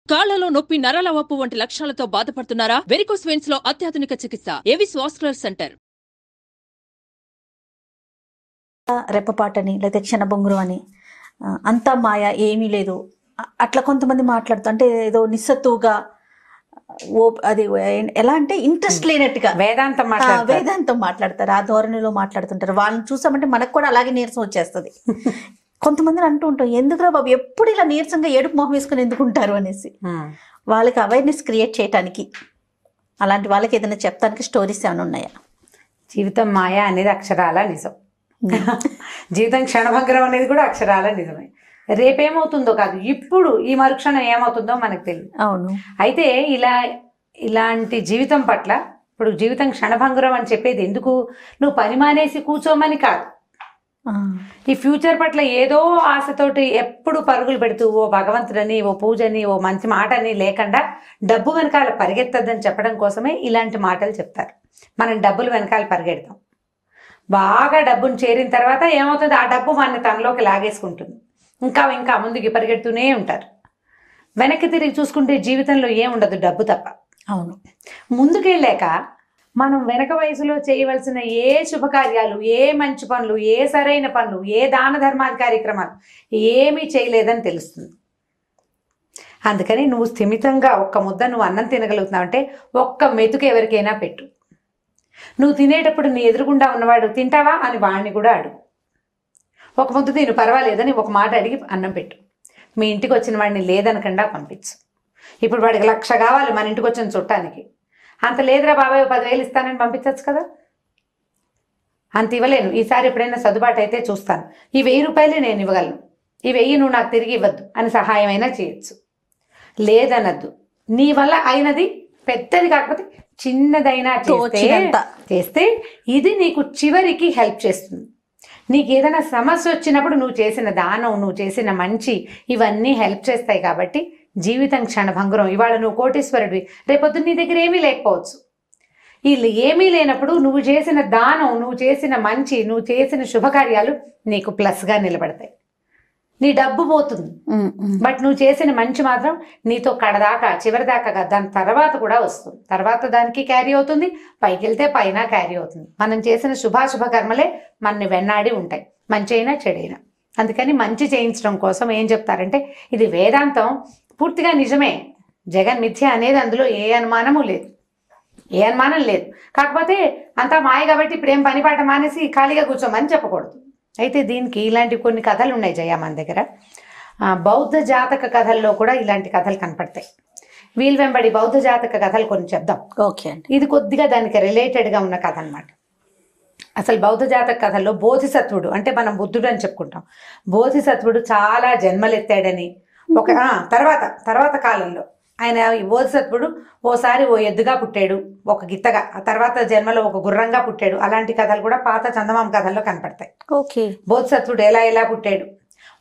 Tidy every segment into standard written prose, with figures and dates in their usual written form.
కాళ్లలో నొప్పి, నరాల వాపు వంటి లక్షణాలతో బాధపడుతున్నారా? వెరికోస్ వెయిన్స్ లో అత్యాధునిక చికిత్స ఏవిస్ వాస్కులర్ సెంటర్. రెప్పపాటని లేకపోతే క్షణభంగురం అని అంతా మాయ ఏమీ లేదు అట్లా కొంతమంది మాట్లాడుతూ అంటే ఏదో నిస్సత్తుగా అది ఎలా అంటే ఇంట్రెస్ట్ లేనట్టుగా వేదాంతం మాట్లాడతారు, ఆ ధోరణిలో మాట్లాడుతుంటారు. వాళ్ళని చూసామంటే మనకు కూడా అలాగే నీరసం వచ్చేస్తుంది. కొంతమందిని అంటూ ఉంటాం, ఎందుకురా బాబు ఎప్పుడు ఇలా నీరసంగా ఏడుపు మొహం వేసుకుని ఎందుకుంటారు అనేసి. వాళ్ళకి అవేర్నెస్ క్రియేట్ చేయడానికి, అలాంటి వాళ్ళకి ఏదైనా చెప్తానికి స్టోరీస్ ఏమైనా ఉన్నాయా? జీవితం మాయ అనేది అక్షరాల నిజం. జీవితం క్షణభంగరం అనేది కూడా అక్షరాల నిజమే. రేపేమవుతుందో కాదు, ఇప్పుడు ఈ మరుక్షణం ఏమవుతుందో మనకు తెలియదు. అవును. అయితే ఇలాంటి జీవితం పట్ల ఇప్పుడు జీవితం క్షణభంగురం అని చెప్పేది ఎందుకు, నువ్వు పని మానేసి కూర్చోమని కాదు. ఈ ఫ్యూచర్ పట్ల ఏదో ఆశతోటి ఎప్పుడు పరుగులు పెడుతూ ఓ భగవంతుడని, ఓ పూజని, ఓ మంచి మాటని లేకుండా డబ్బు వెనకాల పరిగెత్తద్దని చెప్పడం కోసమే ఇలాంటి మాటలు చెప్తారు. మనం డబ్బులు వెనకాల పరిగెడతాం, బాగా డబ్బును చేరిన తర్వాత ఏమవుతుంది, ఆ డబ్బు మన తనలోకి లాగేసుకుంటుంది. ఇంకా ముందుకి పరిగెడుతూనే ఉంటారు. వెనక్కి తిరిగి చూసుకుంటే జీవితంలో ఏముండదు, డబ్బు తప్ప. అవును. ముందుకెళ్ళాక మనం వెనక వయసులో చేయవలసిన ఏ శుభకార్యాలు, ఏ మంచి పనులు, ఏ సరైన పనులు, ఏ దాన ధర్మాది కార్యక్రమాలు ఏమీ చేయలేదని తెలుస్తుంది. అందుకని నువ్వు స్థిమితంగా ఒక్క ముద్ద నువ్వు అన్నం తినగలుగుతున్నావు అంటే ఒక్క మెతుకు ఎవరికైనా పెట్టు. నువ్వు తినేటప్పుడు నీ ఎదురుగుండా ఉన్నవాడు తింటావా అని వాడిని కూడా అడుగు. ఒక ముద్ద తిను పర్వాలేదని ఒక మాట అడిగి అన్నం పెట్టు. మీ ఇంటికి వచ్చిన వాడిని లేదనకుండా పంపించు. ఇప్పుడు వాడికి 1,00,000 కావాలి మన ఇంటికి వచ్చిన చుట్టానికి, అంత లేదురా బాబాయ్ 10,000 ఇస్తానని పంపించచ్చు కదా. అంత ఇవ్వలేను, ఈసారి ఎప్పుడైనా సర్దుబాటు అయితే చూస్తాను, ఈ 1,000 రూపాయలే నేను ఇవ్వగలను, ఈ 1,000 నువ్వు నాకు తిరిగి ఇవ్వద్దు అని సహాయమైనా చేయొచ్చు. లేదనద్దు. నీ వల్ల అయినది పెద్దది కాకపోతే చిన్నదైనా చేస్తే ఇది నీకు చివరికి హెల్ప్ చేస్తుంది. నీకు ఏదైనా సమస్య వచ్చినప్పుడు నువ్వు చేసిన దానం, నువ్వు చేసిన మంచి ఇవన్నీ హెల్ప్ చేస్తాయి. కాబట్టి జీవితం క్షణభంగురం. ఇవాళ నువ్వు కోటీశ్వరుడివి, రేపొద్దు నీ దగ్గర ఏమీ లేకపోవచ్చు. వీళ్ళు ఏమీ లేనప్పుడు నువ్వు చేసిన దానం, నువ్వు చేసిన మంచి, నువ్వు చేసిన శుభకార్యాలు నీకు ప్లస్గా నిలబడతాయి. నీ డబ్బు పోతుంది, బట్ నువ్వు చేసిన మంచి మాత్రం నీతో కడదాకా చివరిదాకా దాని తర్వాత కూడా వస్తుంది. తర్వాత దానికి క్యారీ అవుతుంది, పైకి వెళ్తే పైన క్యారీ అవుతుంది. మనం చేసిన శుభాశుభ కర్మలే మనని వెన్నాడి ఉంటాయి, మంచి అయినా చెడైనా. అందుకని మంచి చేయించడం కోసం ఏం చెప్తారంటే, ఇది వేదాంతం పూర్తిగా నిజమే, జగన్ మిథ్య అనేది అందులో ఏ అనుమానం లేదు. కాకపోతే అంతా మాయ కాబట్టి ఇప్పుడు ఏం పని పాట మానేసి ఖాళీగా కూర్చోమని చెప్పకూడదు. అయితే దీనికి ఇలాంటి కొన్ని కథలు ఉన్నాయి జయ మన దగ్గర. బౌద్ధ జాతక కథల్లో కూడా ఇలాంటి కథలు కనపడతాయి. వీల్ వెంబడి బౌద్ధ జాతక కథలు కొన్ని చెప్దాం. ఓకే అండి. ఇది కొద్దిగా దానికి రిలేటెడ్గా ఉన్న కథ అనమాట. అసలు బౌద్ధ జాతక కథల్లో బోధిసత్వుడు అంటే మనం బుద్ధుడు అని చెప్పుకుంటాం. బోధిసత్వుడు చాలా జన్మలెత్తాడని, ఒక తర్వాత కాలంలో ఆయన బోధిసత్వుడు ఓసారి ఓ ఎద్దుగా పుట్టాడు, ఒక గిత్తగా, ఆ తర్వాత జన్మలో ఒక గుర్రంగా పుట్టాడు. అలాంటి కథలు కూడా పాత చందమామ కథల్లో కనపడతాయి. ఓకే. బోధిసత్వుడు ఎలా పుట్టాడు,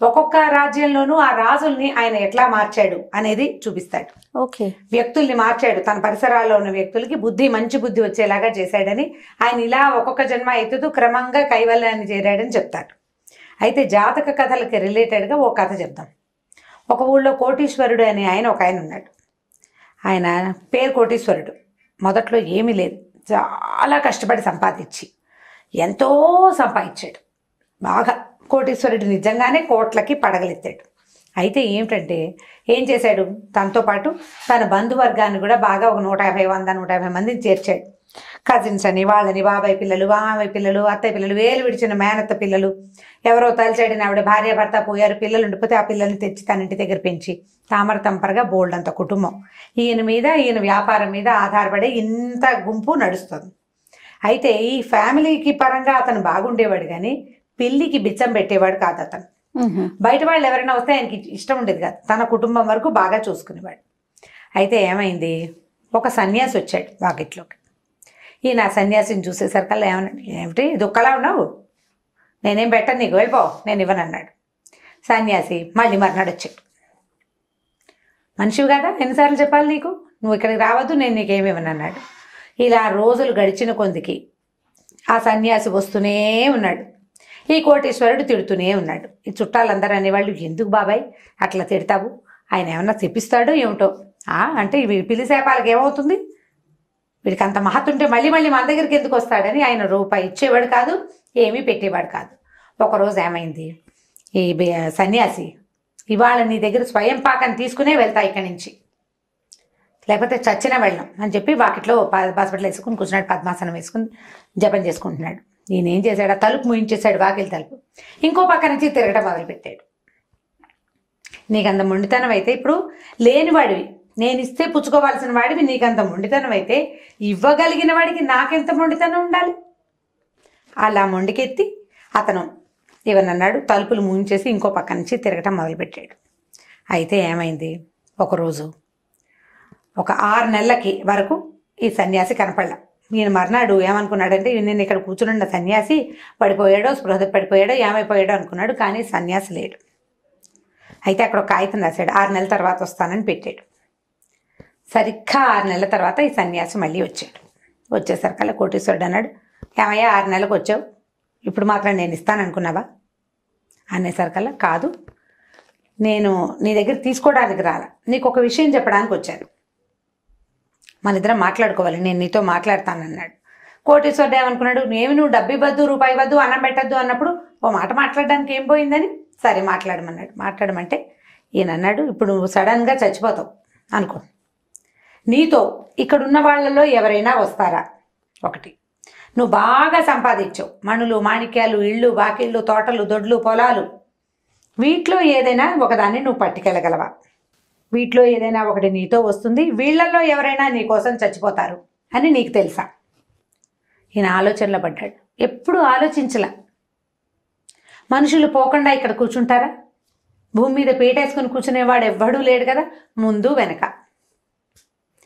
ఒక్కొక్క రాజ్యంలోనూ ఆ రాజుల్ని ఆయన ఎట్లా మార్చాడు అనేది చూపిస్తాడు. ఓకే. వ్యక్తుల్ని మార్చాడు, తన పరిసరాల్లో ఉన్న వ్యక్తులకి మంచి బుద్ధి వచ్చేలాగా చేశాడని, ఆయన ఇలా ఒక్కొక్క జన్మ ఎత్తుతూ క్రమంగా కైవల్యాన్ని చేరాడని చెప్తాడు. అయితే జాతక కథలకి రిలేటెడ్గా ఓ కథ చెప్తాం. ఒక ఊళ్ళో కోటీశ్వరుడు అని ఒక ఆయన ఉన్నాడు. ఆయన పేరు కోటీశ్వరుడు. మొదట్లో ఏమీ లేదు, చాలా కష్టపడి సంపాదించి ఎంతో సంపాదించాడు. బాగా కోటీశ్వరుడు నిజంగానే కోట్లకి పడగలెత్తాడు. అయితే ఏమిటంటే ఏం చేశాడు, తనతో పాటు తన బంధువర్గాన్ని కూడా బాగా ఒక 150 మందిని చేర్చాడు. కజిన్స్ అని, వాళ్ళని, బాబాయ్ పిల్లలు, మామయ్య పిల్లలు, అత్తయ్య పిల్లలు, వేలు విడిచిన మేనత్త పిల్లలు, ఎవరో తలచాడిన ఆవిడ భార్య భర్త పోయారు, పిల్లలు ఉండిపోతే ఆ పిల్లల్ని తెచ్చి తన ఇంటి దగ్గర పెంచి తామర తంపరగా బోల్డ్ అంత కుటుంబం. ఈయన వ్యాపారం మీద ఆధారపడే ఇంత గుంపు నడుస్తుంది. అయితే ఈ ఫ్యామిలీకి పరంగా అతను బాగుండేవాడు, కానీ పెళ్లికి బిచ్చం పెట్టేవాడు కాదు అతను. బయట వాళ్ళు ఎవరైనా వస్తే ఆయనకి ఇష్టం ఉండేది కాదు, తన కుటుంబం వరకు బాగా చూసుకునేవాడు. అయితే ఏమైంది, ఒక సన్యాసి వచ్చాడు వాకిట్లోకి. ఈయన సన్యాసిని చూసేసరికల్లా ఏమిటి దుఃఖలా ఉన్నావు, నేనేం పెట్టను నీకు, వెళ్ళిపో, నేను ఇవ్వనన్నాడు. సన్యాసి మళ్ళీ మర్నాడు వచ్చాడు. మనిషివి కదా, ఎన్నిసార్లు చెప్పాలి నీకు, నువ్వు ఇక్కడికి రావద్దు, నేను నీకేమి ఇవ్వనన్నాడు. ఇలా రోజులు గడిచిన కొందికి ఆ సన్యాసి వస్తూనే ఉన్నాడు. ఈ కోటీశ్వరుడు తిడుతూనే ఉన్నాడు. ఈ చుట్టాలందరూ అనేవాళ్ళు, ఎందుకు బాబాయ్ అట్లా తిడతావు, ఆయన ఏమన్నా తెప్పిస్తాడో ఏమిటో. అంటే పిలిసేపాలకి ఏమవుతుంది, వీడికి అంత మహత్తుంటే మళ్ళీ మళ్ళీ మన దగ్గరికి ఎందుకు వస్తాడని ఆయన రూపాయి ఇచ్చేవాడు కాదు, ఏమీ పెట్టేవాడు కాదు. ఒకరోజు ఏమైంది, ఈ సన్యాసి ఇవాళ నీ దగ్గర స్వయం పాకం తీసుకునే వెళ్తా ఇక్కడి నుంచి, లేకపోతే చచ్చిన వెళ్ళం అని చెప్పి వాకిట్లో హాస్పిటల్ వేసుకుని కూర్చున్నాడు, పద్మాసనం వేసుకుని జపం చేసుకుంటున్నాడు. ఈయన ఏం చేశాడు, ఆ తలుపు ముయించేశాడు, వాకిలి తలుపు. ఇంకో పక్క నుంచి తిరగటం మొదలుపెట్టాడు. నీకంత మొండితనం అయితే, ఇప్పుడు లేనివాడివి, నేను ఇస్తే పుచ్చుకోవాల్సిన వాడివి, నీకంత మొండితనం అయితే ఇవ్వగలిగిన వాడికి నాకెంత మొండితనం ఉండాలి. అలా మొండికెత్తి అతను ఏమన్నాడు, తలుపులు మూయించేసి ఇంకో పక్క నుంచి తిరగటం మొదలుపెట్టాడు. అయితే ఏమైంది, ఒకరోజు ఒక 6 నెలలకి వరకు ఈ సన్యాసి కనపడలా. ఈయన మర్నాడు ఏమనుకున్నాడంటే, నేను ఇక్కడ కూర్చున్న సన్యాసి పడిపోయాడో, స్పృహ పడిపోయాడో, ఏమైపోయాడో అనుకున్నాడు. కానీ సన్యాసి లేడు. అయితే అక్కడ ఒక కాగితం రాశాడు, 6 నెలల తర్వాత వస్తానని పెట్టాడు. సరిగ్గా 6 నెలల తర్వాత ఈ సన్యాసి మళ్ళీ వచ్చాడు. వచ్చేసరికల్లా కోటీశ్వరుడు అన్నాడు, ఏమయ్యా 6 నెలలకు వచ్చావు, ఇప్పుడు మాత్రం నేను ఇస్తాను అనుకున్నావా అనేసరికల్లా, కాదు నేను నీ దగ్గర తీసుకోవడానికి రాలా, నీకు ఒక విషయం చెప్పడానికి వచ్చాను, మన ఇద్దరం మాట్లాడుకోవాలి, నేను నీతో మాట్లాడతానన్నాడు. కోటీశ్వరుడు ఏమనుకున్నాడు, నువ్వు డబ్బు ఇవ్వద్దు, రూపాయి ఇవ్వద్దు, అన్నం పెట్టద్దు అన్నప్పుడు ఓ మాట మాట్లాడడానికి ఏం పోయిందని సరే మాట్లాడమన్నాడు. మాట్లాడమంటే ఈయన అన్నాడు, ఇప్పుడు నువ్వు సడన్గా చచ్చిపోతావు అనుకో, నీతో ఇక్కడున్న వాళ్ళలో ఎవరైనా వస్తారా? ఒకటి, నువ్వు బాగా సంపాదించావు, మణులు మాణిక్యాలు, ఇళ్ళు వాకిళ్ళు, తోటలు, దొడ్లు, పొలాలు, వీటిలో ఏదైనా ఒకదాన్ని నువ్వు పట్టుకెళ్ళగలవా? వీటిలో ఏదైనా ఒకటి నీతో వస్తుంది, వీళ్ళల్లో ఎవరైనా నీ కోసం చచ్చిపోతారు అని నీకు తెలుసా? ఈయన ఆలోచనలో పడ్డాడు. ఎప్పుడు ఆలోచించలా. మనుషులు పోకుండా ఇక్కడ కూర్చుంటారా? భూమి మీద పీటేసుకుని కూర్చునేవాడు ఎవ్వడూ లేడు కదా, ముందు వెనక.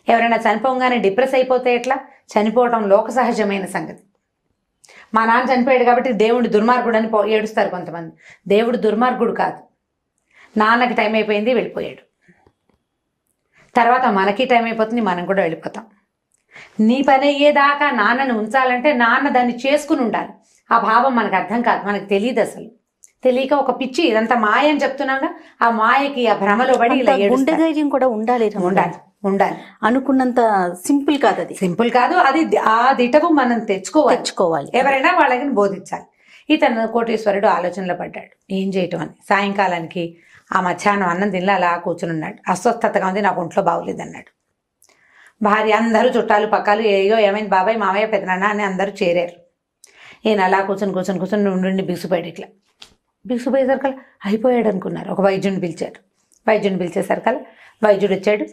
ఎవరైనా చనిపోగానే డిప్రెస్ అయిపోతే ఎట్లా? చనిపోవటం లోక సహజమైన సంగతి. మా నాన్న చనిపోయాడు కాబట్టి దేవుడు దుర్మార్గుడు అని ఏడుస్తారు కొంతమంది. దేవుడు దుర్మార్గుడు కాదు. నాన్నకి టైం అయిపోయింది, వెళ్ళిపోయాడు. తర్వాత మనకి టైం అయిపోతుంది, మనం కూడా వెళ్ళిపోతాం. నీ పని అయ్యేదాకా నాన్నను ఉంచాలంటే నాన్న దాన్ని చేసుకుని ఉండాలి. ఆ భావం మనకు అర్థం కాదు, మనకు తెలియదు. అసలు తెలియక ఒక పిచ్చి, ఇదంతా మాయ అని చెప్తున్నాగా, ఆ మాయకి ఆ భ్రమలో పడి గుండె ధైర్యం కూడా ఉండాలి. ఉండాలి అనుకున్నంత సింపుల్ కాదు, అది సింపుల్ కాదు. అది ఆ దిటవు మనం తెచ్చుకోవాలి. ఎవరైనా వాళ్ళకి బోధించాలి. ఇతను కోటీశ్వరుడు ఆలోచనలో పడ్డాడు, ఏం చేయటం అని. సాయంకాలానికి ఆ మధ్యాహ్నం అన్నం తినలా అలా కూర్చుని అస్వస్థతగా ఉంది, నాకు ఒంట్లో బాగోలేదన్నాడు. భార్య, అందరూ చుట్టాలు పక్కలు, ఏమైంది బాబాయ్, మామయ్య, పెదనాన్న అని అందరూ చేరారు. ఈయన అలా కూర్చొని నుండి బిగుసిపోయాడు. ఇట్లా బిగుసిపోయేసరికల్లా అయిపోయాడు అనుకున్నారు. ఒక వైద్యుడిని పిలిచారు. వైద్యుడిని పిలిచేసరికల్లా వైద్యుడు వచ్చాడు.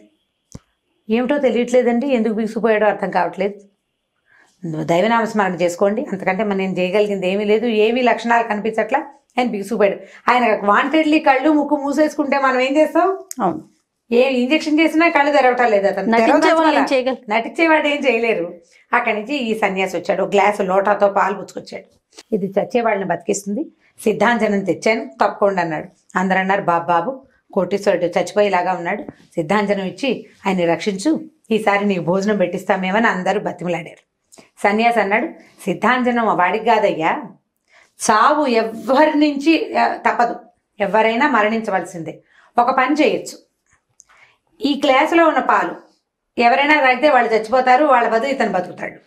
ఏమిటో తెలియట్లేదండి, ఎందుకు బిగుసిపోయాడో అర్థం కావట్లేదు, దైవనామస్మరణ చేసుకోండి, అంతకంటే నేను చేయగలిగింది ఏమీ లేదు, ఏమీ లక్షణాలు కనిపించట్లా ఆయన బిగుసిపోయాడు. ఆయన వాంటెడ్లీ కళ్ళు ముక్కు మూసేసుకుంటే మనం ఏం చేస్తాం? అవును, ఏ ఇంజక్షన్ చేసినా కళ్ళు తెరవటం లేదు. అతను నటించేవాడు ఏం చేయలేరు. అక్కడి నుంచి ఈ సన్యాసి వచ్చాడు. ఒక గ్లాసు లోటాతో పాలు పుచ్చుకొచ్చాడు. ఇది చచ్చేవాళ్ళని బతికిస్తుంది, సిద్ధాంజనం తెచ్చాను, తప్పకుండా అన్నాడు. అందరూ అన్నారు, బాబు కోటీశ్వరుడు చచ్చిపోయేలాగా ఉన్నాడు, సిద్ధాంజనం ఇచ్చి ఆయన్ని రక్షించు, ఈసారి నీకు భోజనం పెట్టిస్తామేమని అందరూ బతిమలాడారు. సన్యాసి అన్నాడు, సిద్ధాంజనం వాడికి కాదయ్యా, చావు ఎవ్వరి నుంచి తప్పదు, ఎవరైనా మరణించవలసిందే. ఒక పని చేయొచ్చు, ఈ గ్లాసులో ఉన్న పాలు ఎవరైనా తాగితే వాళ్ళు చచ్చిపోతారు, వాళ్ళ బదులు ఇతను బతుకుతాడు.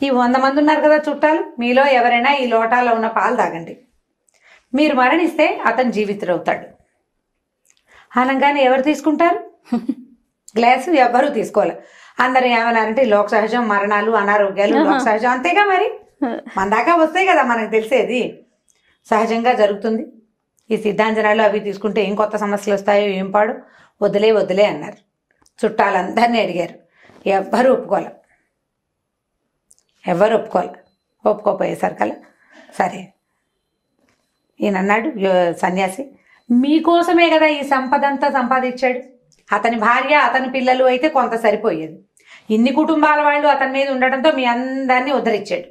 ఈ 100 మంది ఉన్నారు కదా చుట్టాలు, మీలో ఎవరైనా ఈ లోటాలో ఉన్న పాలు తాగండి, మీరు మరణిస్తే అతను జీవితుడవుతాడు. అనగానే ఎవరు తీసుకుంటారు? గ్లాసు ఎవ్వరూ తీసుకోవాలి. అందరు ఏమన్నారంటే, లోక సహజం, మరణాలు, అనారోగ్యాలు లోక సహజం, అంతేగా మరి, మన దాకా వస్తాయి కదా మనకు తెలిసేది, సహజంగా జరుగుతుంది. ఈ సిద్ధాంజనాలు అవి తీసుకుంటే ఏం కొత్త సమస్యలు వస్తాయో ఏం పాడు, వదిలే అన్నారు. చుట్టాలందరినీ అడిగారు, ఎవ్వరూ ఒప్పుకోపోయేసరికల్లా సరే ఈయన అన్నాడు, సన్యాసి, మీకోసమే కదా ఈ సంపద అంతా సంపాదించాడు. అతని భార్య, అతని పిల్లలు అయితే కొంత సరిపోయేది. ఇన్ని కుటుంబాల వాళ్ళు అతని మీద ఉండటంతో మీ అందరినీ ఉద్ధరించాడు.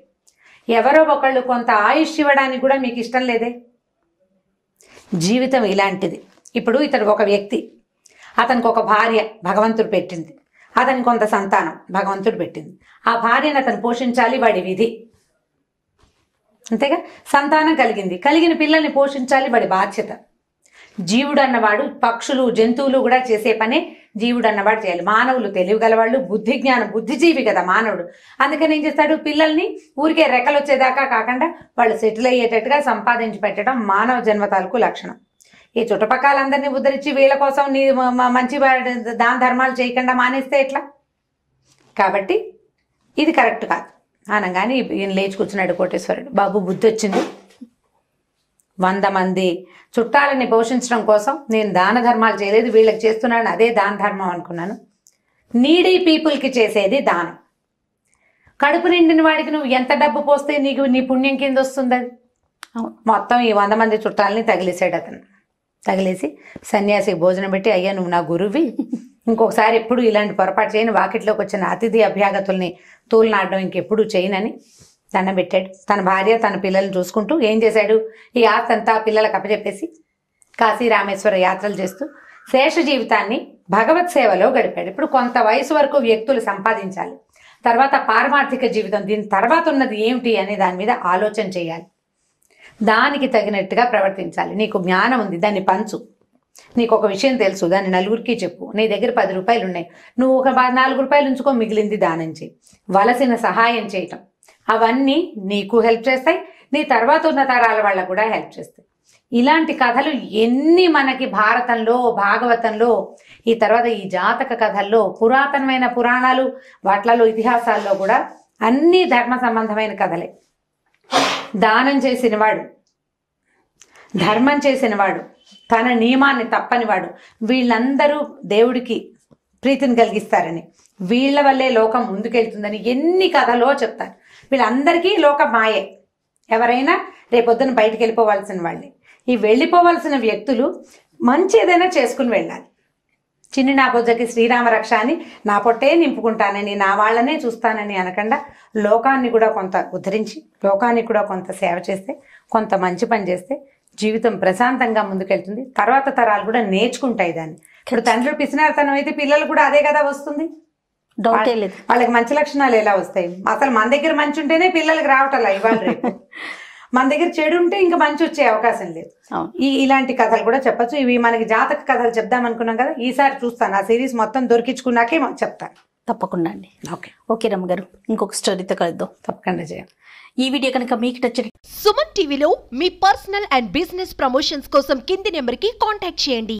ఎవరో ఒకళ్ళు కొంత ఆయుష్ ఇవ్వడానికి కూడా మీకు ఇష్టం లేదే? జీవితం ఇలాంటిది. ఇప్పుడు ఇతడు ఒక వ్యక్తి, అతనికి ఒక భార్య భగవంతుడు పెట్టింది, అతనికి కొంత సంతానం భగవంతుడు పెట్టింది. ఆ భార్యను అతను పోషించాలి, వాడి విధి, అంతేగా. సంతానం కలిగిన పిల్లల్ని పోషించాలి, వాడి బాధ్యత. జీవుడు అన్నవాడు పక్షులు జంతువులు కూడా చేసే పనే జీవుడు అన్నవాడు చేయాలి. మానవులు తెలివిగలవాళ్ళు, బుద్ధి జ్ఞానం, బుద్ధిజీవి కదా మానవుడు. అందుకని ఏం చేస్తాడు, పిల్లల్ని ఊరికే రెక్కలు వచ్చేదాకా కాకుండా వాళ్ళు సెటిల్ అయ్యేటట్టుగా సంపాదించి పెట్టడం మానవ జన్మ తాలూకు లక్షణం. ఈ చుట్టుపక్కలందరినీ ఉద్ధరించి వీళ్ళ కోసం నీ మంచి దాన ధర్మాలు చేయకుండా మానేస్తే ఎట్లా? కాబట్టి ఇది కరెక్ట్ కాదు అనగానే ఈయన లేచి కూర్చున్నాడు కోటేశ్వరుడు. బాబు బుద్ధి వచ్చింది, 100 మంది చుట్టాలని పోషించడం కోసం నేను దాన ధర్మాలు చేయలేదు, వీళ్ళకి చేస్తున్నాను, అదే దాన ధర్మం అనుకున్నాను. నీడీ పీపుల్కి చేసేది దానం. కడుపు నిండిన వాడికి నువ్వు ఎంత డబ్బు పోస్తే నీకు నీ పుణ్యం కింద వస్తుంది అది. మొత్తం ఈ 100 మంది చుట్టాలని తగిలేసాడు అతను. తగిలేసి సన్యాసికి భోజనం పెట్టి, అయ్యా నువ్వు నా గురువి, ఇంకొకసారి ఎప్పుడు ఇలాంటి పొరపాటు చేయను, వాకిట్లోకి వచ్చిన అతిథి అభ్యాగతుల్ని తూలనాడడం ఇంకెప్పుడు చేయనని దండం పెట్టాడు. తన భార్య తన పిల్లల్ని చూసుకుంటూ ఏం చేశాడు, ఈ ఆస్తి అంతా పిల్లలకు అప్పచెప్పేసి కాశీ రామేశ్వర యాత్రలు చేస్తూ శేష జీవితాన్ని భగవత్ సేవలో గడిపాడు. ఇప్పుడు కొంత వయసు వరకు వ్యక్తులు సంపాదించాలి, తర్వాత పారమార్థిక జీవితం, దీని తర్వాత ఉన్నది ఏమిటి అనే దాని మీద ఆలోచన చేయాలి, దానికి తగినట్టుగా ప్రవర్తించాలి. నీకు జ్ఞానం ఉంది, దాన్ని పంచు. నీకు ఒక విషయం తెలుసు, దాన్ని నలుగురికి చెప్పు. నీ దగ్గర 10 రూపాయలు ఉన్నాయి, నువ్వు ఒక 4 రూపాయలు ఉంచుకో, మిగిలింది దానం చేయి. వలసిన సహాయం చేయటం, అవన్నీ నీకు హెల్ప్ చేస్తాయి, నీ తర్వాత ఉన్న తరాల వాళ్ళకు కూడా హెల్ప్ చేస్తాయి. ఇలాంటి కథలు ఎన్ని మనకి భారతంలో, భాగవతంలో, ఈ తర్వాత ఈ జాతక కథల్లో, పురాతనమైన పురాణాలు వాట్లలో, ఇతిహాసాల్లో కూడా అన్ని ధర్మ సంబంధమైన కథలే. దానం చేసినవాడు, ధర్మం చేసినవాడు, తన నియమాన్ని తప్పనివాడు, వీళ్ళందరూ దేవుడికి ప్రీతిని కలిగిస్తారని, వీళ్ళ వల్లే లోకం ముందుకెళ్తుందని ఎన్ని కథలో చెప్తారు. వీళ్ళందరికీ లోక మాయే. ఎవరైనా రేపొద్దున బయటికి వెళ్ళిపోవాల్సిన వాళ్ళే. ఈ వెళ్ళిపోవాల్సిన వ్యక్తులు మంచి ఏదైనా చేసుకుని వెళ్ళాలి. చిన్ని నా బొజ్జకి శ్రీరామ రక్ష అని నా పొట్టే నింపుకుంటానని, నా వాళ్ళనే చూస్తానని అనకుండా లోకాన్ని కూడా కొంత ఉద్ధరించి, లోకానికి కూడా కొంత సేవ చేస్తే, కొంత మంచి పని చేస్తే జీవితం ప్రశాంతంగా ముందుకెళ్తుంది. తర్వాత తరాలు కూడా నేర్చుకుంటాయి దాన్ని. ఇప్పుడు తండ్రి పిసినారితనం అయితే పిల్లలు కూడా అదే కదా వస్తుంది. డౌటే లేదు. వాళ్ళకి మంచి లక్షణాలు ఎలా వస్తాయి? అసలు మన దగ్గర మంచి ఉంటేనే పిల్లలకి రావటం ఇవాళ రేపు. మన దగ్గర చెడు ఉంటే ఇంకా మంచి వచ్చే అవకాశం లేదు. ఇలాంటి కథలు కూడా చెప్పచ్చు. ఇవి మనకి జాతక కథలు చెప్దాం అనుకున్నాం కదా, ఈసారి చూస్తాను. ఆ సిరీస్ మొత్తం దొరికించుకున్నాకే చెప్తాను. తప్పకుండా అండి. ఓకే రమ్మ గారు, ఇంకొక స్టోరీతో కలుద్దాం. తప్పకుండా చేయాలి. ఈ వీడియో కనుక మీకు నచ్చిన సుమన్ టీవీలో మీ పర్సనల్ అండ్ బిజినెస్ ప్రమోషన్స్ కోసం కింది నెంబర్కి కాంటాక్ట్ చేయండి.